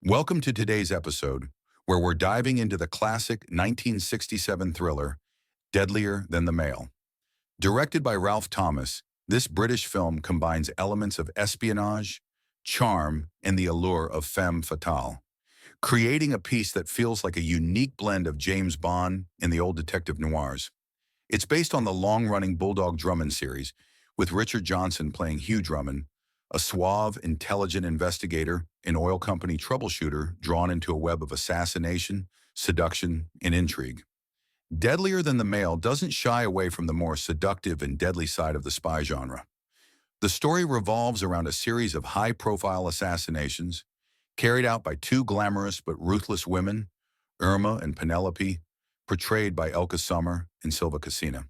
Welcome to today's episode, where we're diving into the classic 1967 thriller, Deadlier Than the Male. Directed by Ralph Thomas, this British film combines elements of espionage, charm, and the allure of femme fatale, creating a piece that feels like a unique blend of James Bond and the old detective noirs. It's based on the long-running Bulldog Drummond series, with Richard Johnson playing Hugh Drummond, a suave, intelligent investigator and oil company troubleshooter drawn into a web of assassination, seduction, and intrigue. Deadlier Than the Male doesn't shy away from the more seductive and deadly side of the spy genre. The story revolves around a series of high-profile assassinations carried out by two glamorous but ruthless women, Irma and Penelope, portrayed by Elka Summer and Silva Casina.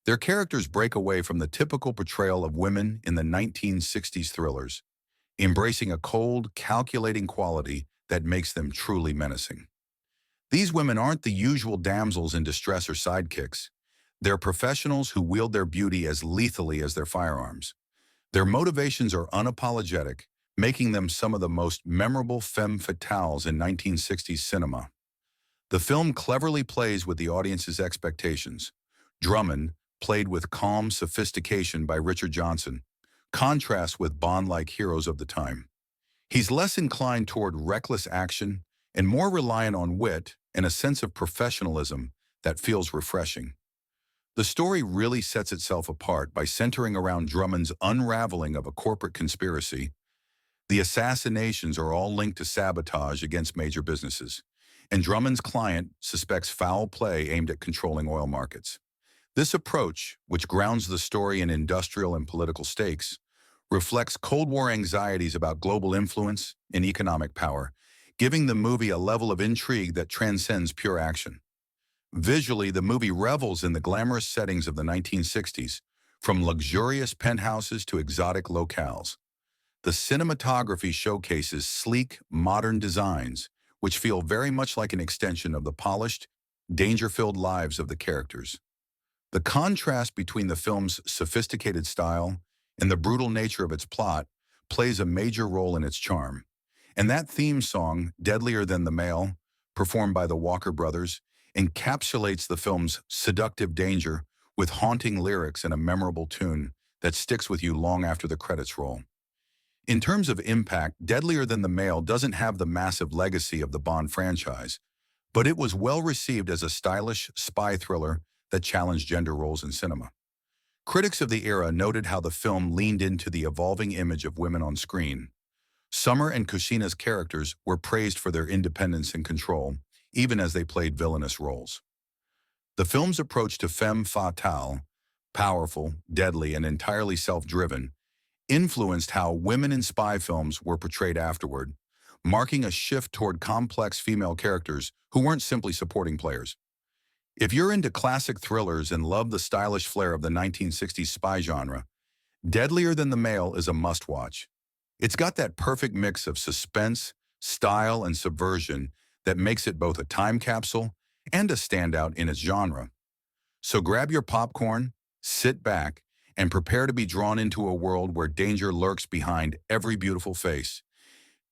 Their characters break away from the typical portrayal of women in the 1960s thrillers, embracing a cold, calculating quality that makes them truly menacing. These women aren't the usual damsels in distress or sidekicks. They're professionals who wield their beauty as lethally as their firearms. Their motivations are unapologetic, making them some of the most memorable femme fatales in 1960s cinema. The film cleverly plays with the audience's expectations. Drummond, played with calm sophistication by Richard Johnson, contrasts with Bond-like heroes of the time. He's less inclined toward reckless action and more reliant on wit and a sense of professionalism that feels refreshing. The story really sets itself apart by centering around Drummond's unraveling of a corporate conspiracy. The assassinations are all linked to sabotage against major businesses, and Drummond's client suspects foul play aimed at controlling oil markets. This approach, which grounds the story in industrial and political stakes, reflects Cold War anxieties about global influence and economic power, giving the movie a level of intrigue that transcends pure action. Visually, the movie revels in the glamorous settings of the 1960s, from luxurious penthouses to exotic locales. The cinematography showcases sleek, modern designs, which feel very much like an extension of the polished, danger-filled lives of the characters. The contrast between the film's sophisticated style and the brutal nature of its plot plays a major role in its charm. And that theme song, Deadlier Than the Male, performed by the Walker Brothers, encapsulates the film's seductive danger with haunting lyrics and a memorable tune that sticks with you long after the credits roll. In terms of impact, Deadlier Than the Male doesn't have the massive legacy of the Bond franchise, but it was well received as a stylish spy thriller that challenged gender roles in cinema. Critics of the era noted how the film leaned into the evolving image of women on screen. Summer and Kushina's characters were praised for their independence and control, even as they played villainous roles. The film's approach to femme fatale, powerful, deadly, and entirely self-driven, influenced how women in spy films were portrayed afterward, marking a shift toward complex female characters who weren't simply supporting players. If you're into classic thrillers and love the stylish flair of the 1960s spy genre, Deadlier Than the Male is a must-watch. It's got that perfect mix of suspense, style, and subversion that makes it both a time capsule and a standout in its genre. So grab your popcorn, sit back, and prepare to be drawn into a world where danger lurks behind every beautiful face.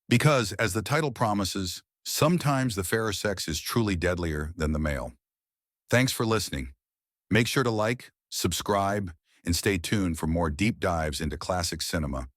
Because, as the title promises, sometimes the fairer sex is truly deadlier than the male. Thanks for listening. Make sure to like, subscribe, and stay tuned for more deep dives into classic cinema.